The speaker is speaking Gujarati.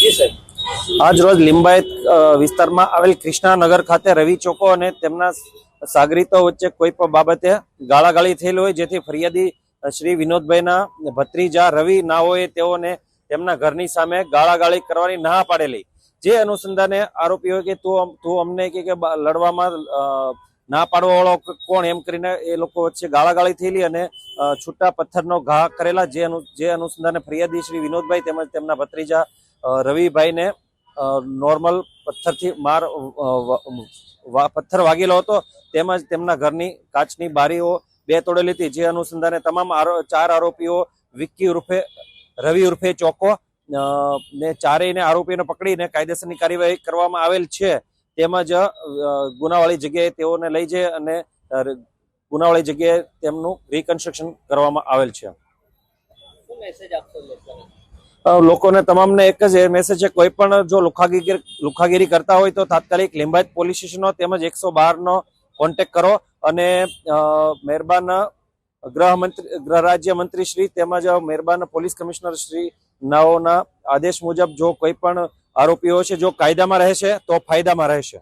આજ રોજ લિંબાયત વિસ્તારમાં આવેલ કૃષ્ણાનગર ખાતે રવિ ચોકો અને તેમના સાગરીતો વચ્ચે કોઈ પણ બાબતે ગાળાગાળી થયેલી હોય, જેથી ફરિયાદી શ્રી વિનોદભાઈના ભત્રીજા રવિ નાઓએ તેઓને તેમના ઘરની સામે ગાળાગાળી કરવાની ના પાડેલી, જે અનુસંધાને આરોપીઓ કે તું અમને કે લડવામાં ના પાડવા વાળો કોણ એમ કરીને એ લોકો વચ્ચે ગાળાગાળી થયેલી અને છૂટા પથ્થરનો ઘા કરેલા, જે અનુસંધાને ફરિયાદી શ્રી વિનોદભાઈ તેમજ તેમના ભત્રીજા રવિભાઈને નોર્મલ પથ્થરથી પથ્થર વાગેલો હતો, તેમજ તેમના ઘરની કાચની બારીઓ 2 તોડેલી હતી, જે અનુસંધાને તમામ 4 આરોપીઓ વિક્કી ઉર્ફે રવિ ઉર્ફે ચોકો ને ચારેયને આરોપીઓને પકડીને કાયદેસરની કાર્યવાહી કરવામાં આવેલ છે, તેમજ ગુનાવાળી જગ્યાએ તેઓને લઈ જઈ અને ગુનાવાળી જગ્યાએ તેમનું રિકન્સ્ટ્રક્શન કરવામાં આવેલ છે। લોકોને તમામને એક જ મેસેજ છે, કોઈ પણ જો લુખાગીરી કરતા હોય તો તાત્કાલિક લિંબાયત પોલીસ સ્ટેશનનો તેમજ 112 નો કોન્ટેક્ટ કરો અને મહેરબાન ગૃહ રાજ્ય મંત્રી શ્રી તેમજ મહેરબાન પોલીસ કમિશનર શ્રી નાઓના આદેશ મુજબ જો કોઈ પણ આરોપીઓ છે જો કાયદામાં રહેશે તો ફાયદામાં રહેશે।